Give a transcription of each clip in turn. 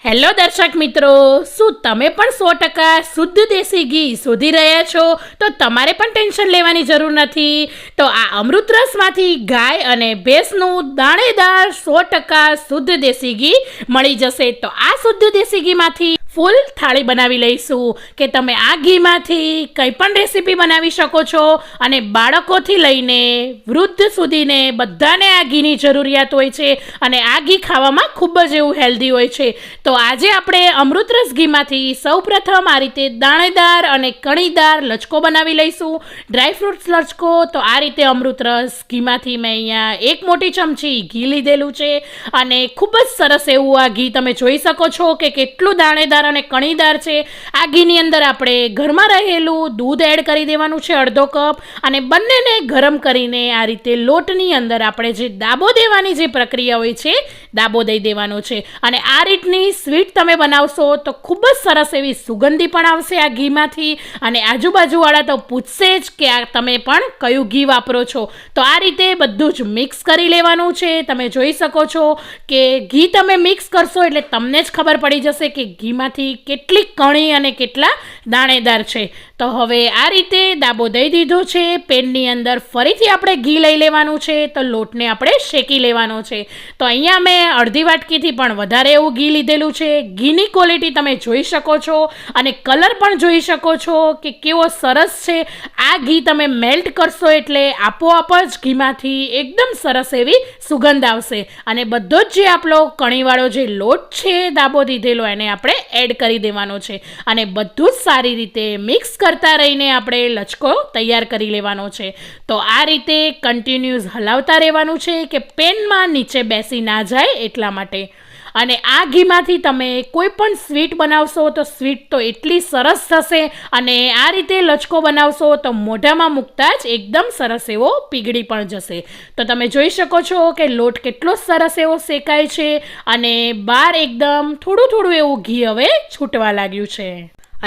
Hello દર્શક મિત્રો, શું તમે પણ 100% શુદ્ધ દેશી ઘી શોધી રહ્યા છો? તો તમારે પણ ટેન્શન લેવાની જરૂર નથી. તો આ અમૃત રસમાંથી ગાય અને ભેંસનું દાણેદાર 100% શુદ્ધ દેશી ઘી મળી જશે. તો આ શુદ્ધ દેશી ઘીમાંથી ફૂલ થાળી બનાવી લઈશું કે તમે આ ઘીમાંથી કંઈ પણ રેસીપી બનાવી શકો છો. અને બાળકોથી લઈને વૃદ્ધ સુધીને બધાને આ ઘીની જરૂરિયાત હોય છે અને આ ઘી ખાવામાં ખૂબ જ એવું હેલ્ધી હોય છે. તો આજે આપણે અમૃત રસ ઘીમાંથી સૌપ્રથમ આ રીતે દાણેદાર અને કણીદાર લચકો બનાવી લઈશું. ડ્રાયફ્રૂટ્સ લચકો. તો આ રીતે અમૃત રસ ઘીમાંથી મેં અહીંયા 1 મોટી ચમચી ઘી લીધેલું છે અને ખૂબ જ સરસ એવું આ ઘી તમે જોઈ શકો છો કે કેટલું દાણેદાર અને કણીદાર છે. આ ઘીની અંદર આપણે ઘરમાં રહેલું દૂધ એડ કરી દેવાનું છે, અડધો કપ, અને બંનેને ગરમ કરીને આ રીતે લોટની અંદર આપણે જે દાબો દેવાની જે પ્રક્રિયા હોય છે, દાબો દઈ દેવાનો છે. અને આ રીતની સ્વીટ તમે બનાવશો તો ખૂબ જ સરસ એવી સુગંધી પણ આવશે આ ઘીમાંથી, અને આજુબાજુવાળા તો પૂછશે જ કે આ તમે પણ કયું ઘી વાપરો છો. તો આ રીતે બધું જ મિક્સ કરી લેવાનું છે. તમે જોઈ શકો છો કે ઘી તમે મિક્સ કરશો એટલે તમને જ ખબર પડી જશે કે ઘીમાંથી કેટલી કણી અને કેટલા દાણેદાર છે. તો હવે આ રીતે દાબો દઈ દીધો છે. પેનની અંદર ફરીથી આપણે ઘી લઈ લેવાનું છે. તો લોટને આપણે શેકી લેવાનો છે. તો અહીંયા મેં અડધી વાટકીથી પણ વધારે એવું ઘી લીધેલું છે. ઘીની ક્વોલિટી તમે જોઈ શકો છો અને કલર પણ જોઈ શકો છો કે કેવો સરસ છે. આ ઘી તમે મેલ્ટ કરશો એટલે આપોઆપ જ ઘીમાંથી એકદમ સરસ એવી સુગંધ આવશે. અને બધો જ જે આપણો કણીવાળો જે લોટ છે દાબો દીધેલો એને આપણે એડ કરી દેવાનો છે અને બધું જ સારી રીતે મિક્સ કરતા રહીને આપણે લચકો તૈયાર કરી લેવાનો છે. તો આ રીતે કન્ટિન્યુઅસ હલાવતા રહેવાનું છે કે પેનમાં નીચે બેસી ના જાય એટલા માટે. અને આ ઘીમાંથી તમે કોઈ પણ સ્વીટ બનાવશો તો સ્વીટ તો એટલી સરસ થશે, અને આ રીતે લચકો બનાવશો તો મોઢામાં મૂકતા જ એકદમ સરસ એવો પીગળી પણ જશે. તો તમે જોઈ શકો છો કે લોટ કેટલો સરસ એવો શેકાય છે અને બહાર એકદમ થોડું થોડું એવું ઘી હવે છૂટવા લાગ્યું છે.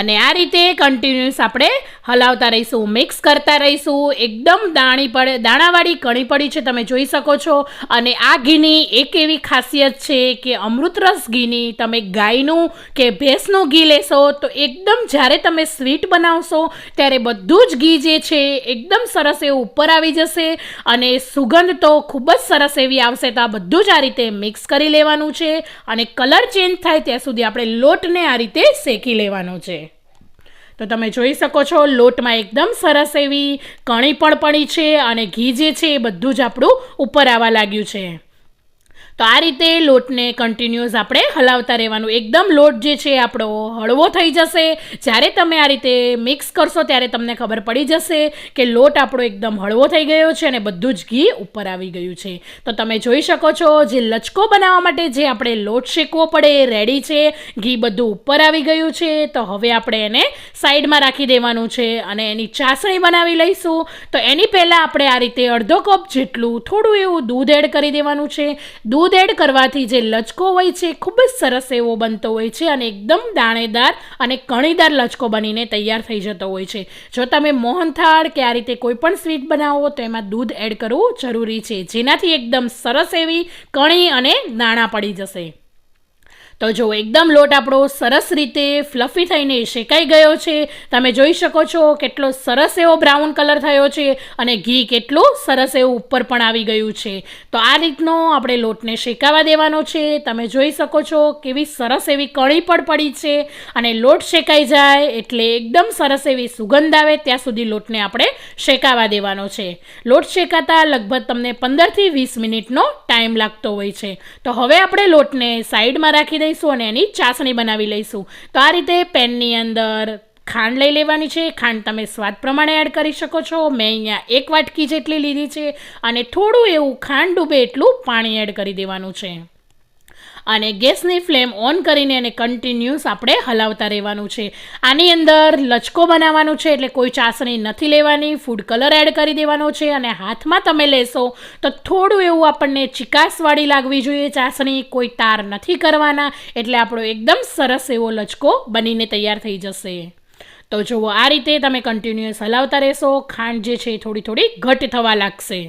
અને આ રીતે કન્ટિન્યુઅસ આપણે હલાવતા રહીશું, મિક્સ કરતા રહીશું. એકદમ દાણાવાળી કણી પડી છે તમે જોઈ શકો છો. અને આ ઘીની એક એવી ખાસિયત છે કે અમૃત રસ ઘીની તમે ગાયનું કે ભેંસનું ઘી લેશો તો એકદમ જ્યારે તમે સ્વીટ બનાવશો ત્યારે બધું જ ઘી જે છે એકદમ સરસ એવું ઉપર આવી જશે અને સુગંધ તો ખૂબ જ સરસ એવી આવશે. તો આ બધું જ આ રીતે મિક્સ કરી લેવાનું છે અને કલર ચેન્જ થાય ત્યાં સુધી આપણે લોટને આ રીતે શેકી લેવાનો છે. તો તમે જોઈ શકો છો લોટમાં એકદમ સરસ એવી કણી પણ પડી છે અને ઘી જે છે એ બધું જ આપણું ઉપર આવવા લાગ્યું છે. તો આ રીતે લોટને કન્ટિન્યુઅસ આપણે હલાવતા રહેવાનું. એકદમ લોટ જે છે આપણો હળવો થઈ જશે. જ્યારે તમે આ રીતે મિક્સ કરશો ત્યારે તમને ખબર પડી જશે કે લોટ આપણો એકદમ હળવો થઈ ગયો છે અને બધું જ ઘી ઉપર આવી ગયું છે. તો તમે જોઈ શકો છો જે લચકો બનાવવા માટે જે આપણે લોટ શેકવો પડે એ રેડી છે. ઘી બધું ઉપર આવી ગયું છે. તો હવે આપણે એને સાઈડમાં રાખી દેવાનું છે અને એની ચાસણી બનાવી લઈશું. તો એની પહેલાં આપણે આ રીતે અડધો કપ જેટલું થોડું એવું દૂધ એડ કરી દેવાનું છે. દૂધ એડ કરવાથી જે લચકો હોય છે ખૂબ જ સરસ એવો બનતો હોય છે અને એકદમ દાણેદાર અને કણીદાર લચકો બનીને તૈયાર થઈ જતો હોય છે. જો તમે મોહનથાળ કે આ રીતે કોઈ પણ સ્વીટ બનાવો તો એમાં દૂધ એડ કરવું જરૂરી છે, જેનાથી એકદમ સરસ એવી કણી અને દાણા પડી જશે. તો જો એકદમ લોટ આપણો સરસ રીતે ફ્લફી થઈને શેકાઈ ગયો છે. તમે જોઈ શકો છો કેટલો સરસ એવો બ્રાઉન કલર થયો છે અને ઘી કેટલું સરસ એવું ઉપર પણ આવી ગયું છે. તો આ રીતનો આપણે લોટને શેકાવા દેવાનો છે. તમે જોઈ શકો છો કેવી સરસ એવી કણી પણ પડી છે અને લોટ શેકાઈ જાય એટલે એકદમ સરસ એવી સુગંધ આવે ત્યાં સુધી લોટને આપણે શેકાવા દેવાનો છે. લોટ શેકાતા લગભગ તમને 15થી 20 મિનિટનો ટાઈમ લાગતો હોય છે. તો હવે આપણે લોટને સાઈડમાં રાખી દઈશું અને એની ચાસણી બનાવી લઈશું. તો આ રીતે પેનની અંદર ખાંડ લઈ લેવાની છે. ખાંડ તમે સ્વાદ પ્રમાણે એડ કરી શકો છો. મેં અહીંયા 1 વાટકી જેટલી લીધી છે અને થોડું એવું ખાંડ ડૂબે એટલું પાણી એડ કરી દેવાનું છે. અને ગેસની ફ્લેમ ઓન કરીને એને કન્ટિન્યુઅસ આપણે હલાવતા રહેવાનું છે. આની અંદર લચકો બનાવવાનું છે એટલે કોઈ ચાસણી નથી લેવાની. ફૂડ કલર એડ કરી દેવાનો છે અને હાથમાં તમે લેશો તો થોડું એવું આપણને ચિકાસવાળી લાગવી જોઈએ ચાસણી. કોઈ તાર નથી કરવાના એટલે આપણો એકદમ સરસ એવો લચકો બનીને તૈયાર થઈ જશે. તો જુઓ આ રીતે તમે કન્ટિન્યુઅસ હલાવતા રહેશો. ખાંડ જે છે થોડી થોડી ઘટ થવા લાગશે.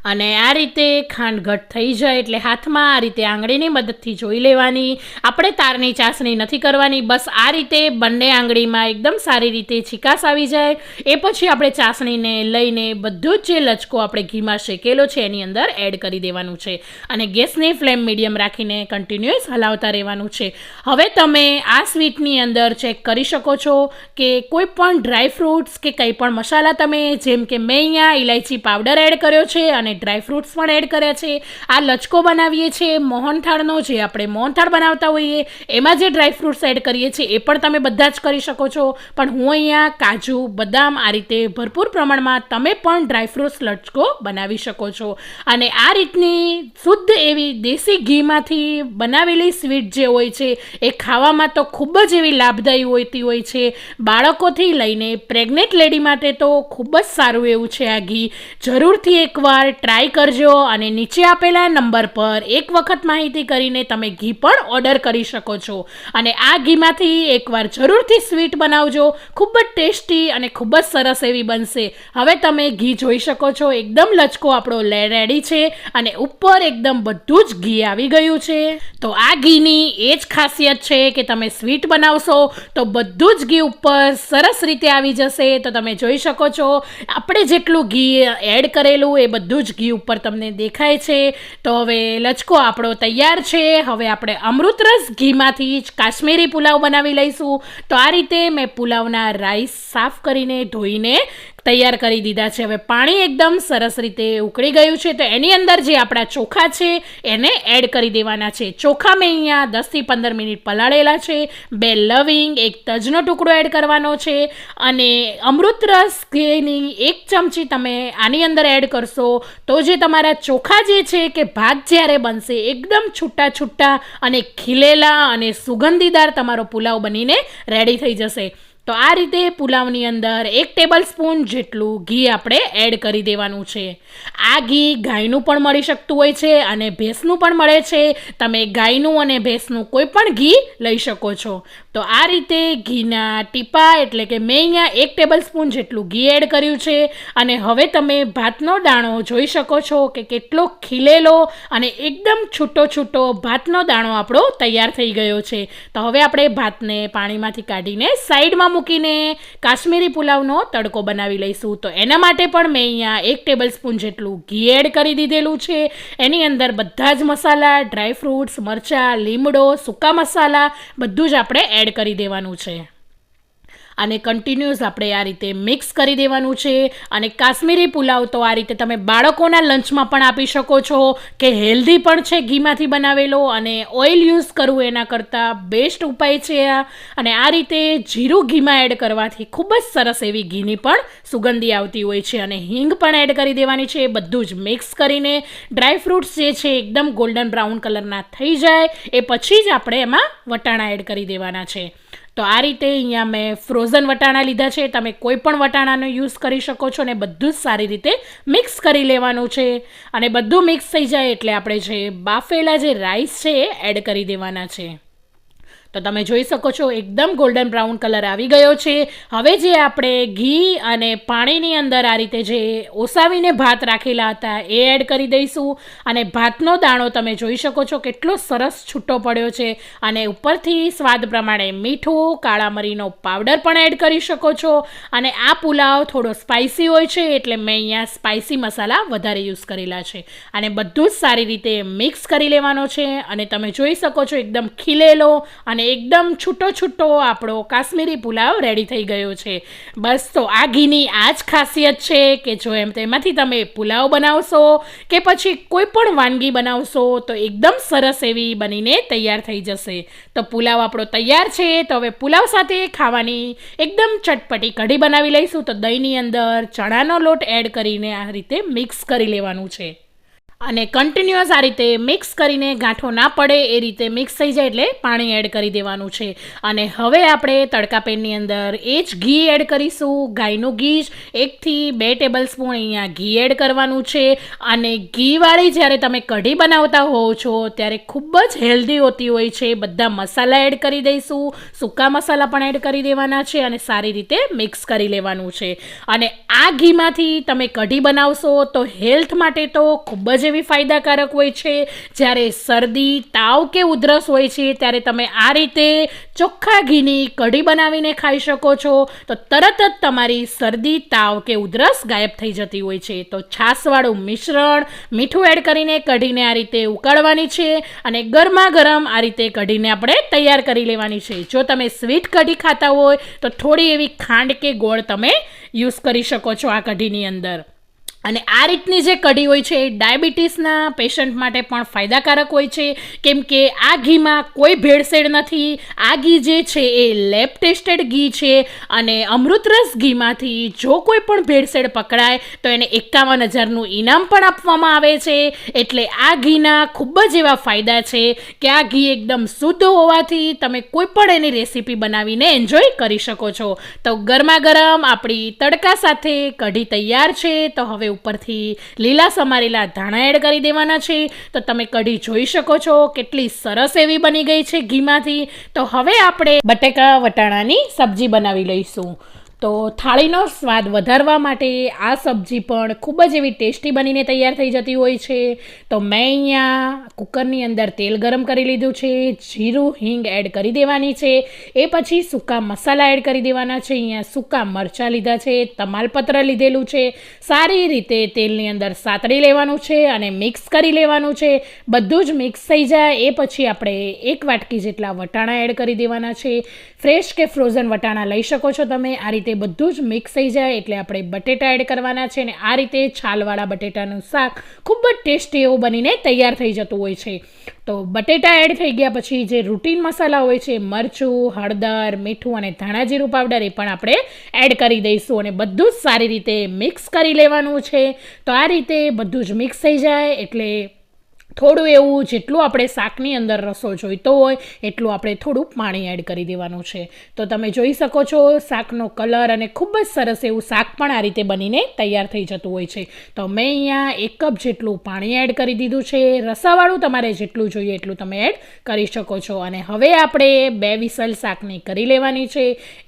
અને આ રીતે ખાંડ ઘટ થઈ જાય એટલે હાથમાં આ રીતે આંગળીની મદદથી જોઈ લેવાની. આપણે તારની ચાસણી નથી કરવાની, બસ આ રીતે બંને આંગળીમાં એકદમ સારી રીતે ચીકાશ આવી જાય એ પછી આપણે ચાસણીને લઈને બધું જ જે લચકો આપણે ઘીમાં શેકેલો છે એની અંદર એડ કરી દેવાનું છે અને ગેસની ફ્લેમ મીડિયમ રાખીને કન્ટિન્યુઅસ હલાવતા રહેવાનું છે. હવે તમે આ સ્વીટની અંદર ચેક કરી શકો છો કે કોઈ પણ ડ્રાયફ્રૂટ્સ કે કંઈ પણ મસાલા તમે, જેમ કે મેં અહીંયા ઇલાયચી પાવડર એડ કર્યો છે અને ડ્રાયફ્રૂટ્સ પણ એડ કર્યા છે. આ લચકો બનાવીએ છીએ મોહનથાળનો, જે આપણે મોહનથાળ બનાવતા હોઈએ એમાં જે ડ્રાયફ્રૂટ્સ એડ કરીએ છીએ એ પણ તમે બધા જ કરી શકો છો, પણ હું અહીંયા કાજુ, બદામ આ રીતે ભરપૂર પ્રમાણમાં તમે પણ ડ્રાયફ્રૂટ્સ લચકો બનાવી શકો છો. અને આ રીતની શુદ્ધ એવી દેશી ઘીમાંથી બનાવેલી સ્વીટ જે હોય છે એ ખાવામાં તો ખૂબ જ એવી લાભદાયી હોતી હોય છે. બાળકોથી લઈને પ્રેગ્નેન્ટ લેડી માટે તો ખૂબ જ સારું એવું છે આ ઘી. જરૂરથી એકવાર ટ્રાય કરજો અને નીચે આપેલા નંબર પર એક વખત માહિતી કરીને તમે ઘી પણ ઓર્ડર કરી શકો છો. અને આ ઘીમાંથી એકવાર જરૂરથી સ્વીટ બનાવજો, ખૂબ જ ટેસ્ટી અને ખૂબ જ સરસ એવી બનશે. હવે તમે ઘી જોઈ શકો છો, એકદમ લચકો આપણો રેડી છે અને ઉપર એકદમ બધું જ ઘી આવી ગયું છે. તો આ ઘીની એ જ ખાસિયત છે કે તમે સ્વીટ બનાવશો તો બધું જ ઘી ઉપર સરસ રીતે આવી જશે. તો તમે જોઈ શકો છો આપણે જેટલું ઘી એડ કરેલું એ બધું જ ઘી ઉપર તમને દેખાય છે. તો હવે લચકો આપણો તૈયાર છે. હવે આપણે અમૃતરસ ઘીમાંથી જ કાશ્મીરી પુલાવ બનાવી લઈશું. તો આ રીતે મેં પુલાવના રાઈસ સાફ કરીને ધોઈને તૈયાર કરી દીધા છે. હવે પાણી એકદમ સરસ રીતે ઉકળી ગયું છે તો એની અંદર જે આપણા ચોખા છે એને એડ કરી દેવાના છે. ચોખા મેં અહીંયા 10થી 15 મિનિટ પલાળેલા છે. 2 લવિંગ, 1 તજનો ટુકડો એડ કરવાનો છે અને અમૃતરસ ઘીની 1 ચમચી તમે આની અંદર એડ કરશો તો જે તમારા ચોખા જે છે કે ભાત જ્યારે બનશે એકદમ છૂટા છૂટા અને ખીલેલા અને સુગંધીદાર તમારો પુલાવ બનીને રેડી થઈ જશે. તો આ રીતે પુલાવની અંદર 1 ટેબલ સ્પૂન જેટલું ઘી આપણે એડ કરી દેવાનું છે. આ ઘી ગાયનું પણ મળી શકતું હોય છે અને ભેંસનું પણ મળે છે. તમે ગાયનું અને ભેંસનું કોઈ પણ ઘી લઈ શકો છો. તો આ રીતે ઘીના ટીપા એટલે કે મેં અહીંયા 1 ટેબલ સ્પૂન જેટલું ઘી એડ કર્યું છે અને હવે તમે ભાતનો દાણો જોઈ શકો છો કે કેટલો ખીલેલો અને એકદમ છૂટો છૂટો ભાતનો દાણો આપણો તૈયાર થઈ ગયો છે. તો હવે આપણે ભાતને પાણીમાંથી કાઢીને સાઈડમાં મૂકીને કાશ્મીરી પુલાવનો તડકો બનાવી લઈશું. તો એના માટે પણ મેં અહીંયા 1 ટેબલ સ્પૂન જેટલું ઘી એડ કરી દીધેલું છે. એની અંદર બધા જ મસાલા, ડ્રાયફ્રૂટ્સ, મરચાં, લીમડો, સૂકા મસાલા બધું જ આપણે એડ કરી દેવાનું છે અને કન્ટિન્યુઅસ આપણે આ રીતે મિક્સ કરી દેવાનું છે. અને કાશ્મીરી પુલાવ તો આ રીતે તમે બાળકોના લંચમાં પણ આપી શકો છો કે હેલ્ધી પણ છે ઘીમાંથી બનાવેલો અને ઓઇલ યુઝ કરવું એના કરતાં બેસ્ટ ઉપાય છે આ. અને આ રીતે જીરું ઘીમાં એડ કરવાથી ખૂબ જ સરસ એવી ઘીની પણ સુગંધી આવતી હોય છે અને હિંગ પણ એડ કરી દેવાની છે. બધું જ મિક્સ કરીને ડ્રાયફ્રૂટ્સ જે છે એકદમ ગોલ્ડન બ્રાઉન કલરના થઈ જાય એ પછી જ આપણે એમાં વટાણા એડ કરી દેવાના છે. તો આ રીતે અહીંયા મેં ફ્રોઝન વટાણા લીધા છે. તમે કોઈ પણ વટાણાનો યુઝ કરી શકો છો ને બધું જ સારી રીતે મિક્સ કરી લેવાનું છે. અને બધું મિક્સ થઈ જાય એટલે આપણે જે બાફેલા જે રાઈસ છે એ એડ કરી દેવાના છે. તો તમે જોઈ શકો છો એકદમ ગોલ્ડન બ્રાઉન કલર આવી ગયો છે. હવે જે આપણે ઘી અને પાણીની અંદર આ રીતે જે ઓસાવીને ભાત રાખેલા હતા એ એડ કરી દઈશું અને ભાતનો દાણો તમે જોઈ શકો છો કેટલો સરસ છૂટો પડ્યો છે. અને ઉપરથી સ્વાદ પ્રમાણે મીઠું, કાળા મરીનો પાવડર પણ એડ કરી શકો છો. અને આ પુલાવ થોડો સ્પાઇસી હોય છે એટલે મેં અહીંયા સ્પાઇસી મસાલા વધારે યુઝ કરેલા છે. અને બધું જ સારી રીતે મિક્સ કરી લેવાનો છે અને તમે જોઈ શકો છો એકદમ ખીલેલો અને એકદમ છૂટો છૂટો આપણો કાશ્મીરી પુલાવ રેડી થઈ ગયો છે. બસ તો આ ઘીની આ જ ખાસિયત છે કે જો એમ તેમાંથી તમે પુલાવ બનાવશો કે પછી કોઈ પણ વાનગી બનાવશો તો એકદમ સરસ એવી બનીને તૈયાર થઈ જશે. તો પુલાવ આપણો તૈયાર છે. તો હવે પુલાવ સાથે ખાવાની એકદમ ચટપટી કઢી બનાવી લઈશું. તો દહીંની અંદર ચણાનો લોટ એડ કરીને આ રીતે મિક્સ કરી લેવાનું છે અને કન્ટિન્યુઅસ આ રીતે મિક્સ કરીને ગાંઠો ના પડે એ રીતે મિક્સ થઈ જાય એટલે પાણી એડ કરી દેવાનું છે. અને હવે આપણે તડકા પેનની અંદર એ જ ઘી એડ કરીશું. ગાયનું ઘી જ 1 થી 2 ટેબલ સ્પૂન અહીંયા ઘી એડ કરવાનું છે. અને ઘીવાળી જ્યારે તમે કઢી બનાવતા હોવ છો ત્યારે ખૂબ જ હેલ્ધી હોતી હોય છે. બધા મસાલા એડ કરી દઈશું, સૂકા મસાલા પણ એડ કરી દેવાના છે અને સારી રીતે મિક્સ કરી લેવાનું છે. અને આ ઘીમાંથી તમે કઢી બનાવશો તો હેલ્થ માટે તો ખૂબ જ એવી ફાયદાકારક હોય છે. જ્યારે શરદી, તાવ કે ઉધરસ હોય છે ત્યારે તમે આ રીતે ચોખ્ખા ઘીની કઢી બનાવીને ખાઈ શકો છો તો તરત જ તમારી શરદી, તાવ કે ઉધરસ ગાયબ થઈ જતી હોય છે. તો છાશવાળું મિશ્રણ મીઠું એડ કરીને કઢીને આ રીતે ઉકાળવાની છે અને ગરમા ગરમ આ રીતે કઢીને આપણે તૈયાર કરી લેવાની છે. જો તમે સ્વીટ કઢી ખાતા હોય તો થોડી એવી ખાંડ કે ગોળ તમે યુઝ કરી શકો છો આ કઢીની અંદર. અને આ રીતની જે કઢી હોય છે એ ડાયાબિટીસના પેશન્ટ માટે પણ ફાયદાકારક હોય છે, કેમ કે આ ઘીમાં કોઈ ભેળસેળ નથી. આ ઘી જે છે એ લેબ ટેસ્ટેડ ઘી છે અને અમૃતરસ ઘીમાંથી જો કોઈ પણ ભેળસેળ પકડાય તો એને 51,000નું ઇનામ પણ આપવામાં આવે છે. એટલે આ ઘીના ખૂબ જ એવા ફાયદા છે કે આ ઘી એકદમ શુદ્ધ હોવાથી તમે કોઈ પણ એની રેસીપી બનાવીને એન્જોય કરી શકો છો. તો ગરમા ગરમ આપણી તડકા સાથે કઢી તૈયાર છે. તો હવે ઉપરથી લીલા સમારેલા ધાણા એડ કરી દેવાના છે. તો તમે કઢી જોઈ શકો છો કેટલી સરસ એવી બની ગઈ છે ઘીમાંથી. તો હવે આપણે બટેકા વટાણાની સબ્જી બનાવી લઈશું. તો થાળીનો સ્વાદ વધારવા માટે આ સબ્જી પણ ખૂબ જ એવી ટેસ્ટી બનીને તૈયાર થઈ જતી હોય છે. તો મેં અહીંયા કુકરની અંદર તેલ ગરમ કરી લીધું છે. જીરું, હિંગ એડ કરી દેવાની છે. એ પછી સૂકા મસાલા એડ કરી દેવાના છે. અહીંયા સૂકા મરચાં લીધા છે, તમાલપત્ર લીધેલું છે. સારી રીતે તેલની અંદર સાતળી લેવાનું છે અને મિક્સ કરી લેવાનું છે. બધું જ મિક્સ થઈ જાય એ પછી આપણે 1 વાટકી જેટલા વટાણા એડ કરી દેવાના છે. ફ્રેશ કે ફ્રોઝન વટાણા લઈ શકો છો તમે. આ રીતે બધું જ મિક્સ થઈ જાય એટલે આપણે બટેટા એડ કરવાના છે અને આ રીતે છાલવાળા બટેટાનું શાક ખૂબ જ ટેસ્ટી એવું બનીને તૈયાર થઈ જતું હોય છે. તો બટેટા એડ થઈ ગયા પછી જે રૂટીન મસાલા હોય છે મરચું, હળદર, મીઠું અને ધાણા જીરું પાવડર એ પણ આપણે એડ કરી દઈશું અને બધું જ સારી રીતે મિક્સ કરી લેવાનું છે. તો આ રીતે બધું જ મિક્સ થઈ જાય એટલે થોડું એવું જેટલું આપણે શાકની અંદર રસો જોઈતો હોય એટલું આપણે થોડું પાણી એડ કરી દેવાનું છે. તો તમે જોઈ શકો છો શાકનો કલર અને ખૂબ જ સરસ એવું શાક પણ આ રીતે બનીને તૈયાર થઈ જતું હોય છે. તો મેં અહીંયા 1 કપ જેટલું પાણી એડ કરી દીધું છે. રસાવાળું તમારે જેટલું જોઈએ એટલું તમે એડ કરી શકો છો. અને હવે આપણે 2 વિસલ શાકની કરી લેવાની છે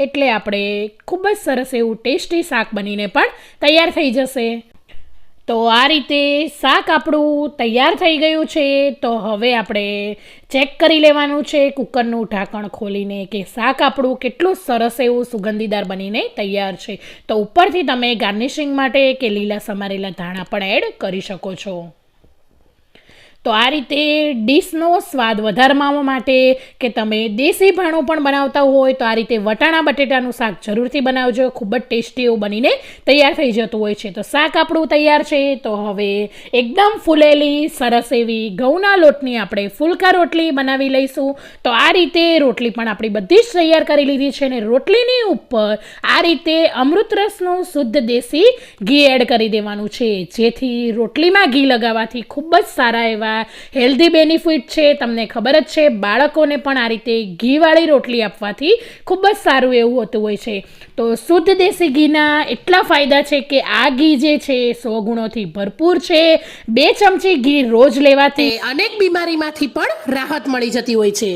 એટલે આપણે ખૂબ જ સરસ એવું ટેસ્ટી શાક બનીને પણ તૈયાર થઈ જશે. તો આ રીતે શાક આપણું તૈયાર થઈ ગયું છે. તો હવે આપણે ચેક કરી લેવાનું છે કુકરનું ઢાંકણ ખોલીને કે શાક આપણું કેટલું સરસ એવું સુગંધીદાર બનીને તૈયાર છે. તો ઉપરથી તમે ગાર્નિશિંગ માટે કે લીલા સમારેલા ધાણા પણ એડ કરી શકો છો. તો આ રીતે ડીશનો સ્વાદ વધારવા માટે કે તમે દેશી ભાણું પણ બનાવતા હોય તો આ રીતે વટાણા બટેટાનું શાક જરૂરથી બનાવજો. ખૂબ જ ટેસ્ટી એવું બનીને તૈયાર થઈ જતું હોય છે. તો શાક આપણું તૈયાર છે. તો હવે એકદમ ફૂલેલી સરસ એવી ઘઉંના લોટની આપણે ફુલકા રોટલી બનાવી લઈશું. તો આ રીતે રોટલી પણ આપણી બધી જ તૈયાર કરી લીધી છે અને રોટલીની ઉપર આ રીતે અમૃતરસનું શુદ્ધ દેશી ઘી એડ કરી દેવાનું છે, જેથી રોટલીમાં ઘી લગાવવાથી ખૂબ જ સારા એવા હેલ્ધી બેનિફિટ છે. તમને ખબર જ છે બાળકોને પણ આ રીતે ઘીવાળી રોટલી આપવાથી ખૂબ જ સારું એવું હોતું હોય છે. તો શુદ્ધ દેશી ઘીના એટલા ફાયદા છે કે આ ઘી જે છે 100 ગુણોથી ભરપૂર છે. 2 ચમચી ઘી રોજ લેવાથી અનેક બીમારીમાંથી પણ રાહત મળી જતી હોય છે.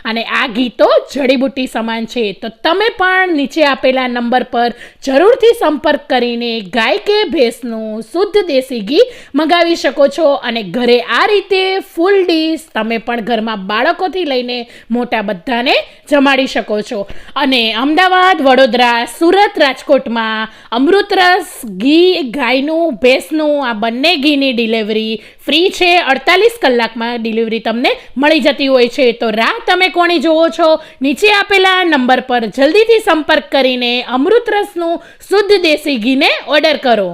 અને આ ઘી તો જડીબુટ્ટી સમાન છે. તો તમે પણ નીચે આપેલા નંબર પર જરૂરથી સંપર્ક કરીને ગાય કે ભેંસનું શુદ્ધ દેશી ઘી મંગાવી શકો છો અને ઘરે આ રીતે ફૂલ ડીશ તમે પણ ઘરમાં બાળકોથી લઈને મોટા બધાને જમાડી શકો છો. અને અમદાવાદ, વડોદરા, સુરત, રાજકોટમાં અમૃતરસ ઘી ગાયનું, ભેંસનું આ બંને ઘીની ડિલિવરી ફ્રી છે. 48 કલાકમાં ડિલિવરી તમને મળી જતી હોય છે. તો રાહ તમે કોની જોવો છો? નીચે આપેલા નંબર પર જલ્દીથી સંપર્ક કરીને અમૃતરસનું શુદ્ધ દેશી ઘીને ઓર્ડર કરો.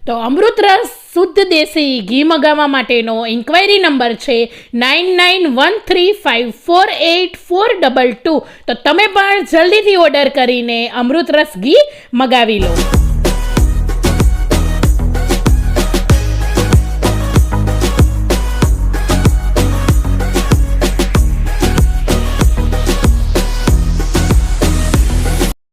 તો અમૃતરસ શુદ્ધ દેશી ઘી મંગાવવા માટેનો ઇન્ક્વાયરી નંબર છે 9913548422. તો તમે પણ જલ્દીથી ઓર્ડર કરીને અમૃતરસ ઘી મંગાવી લો.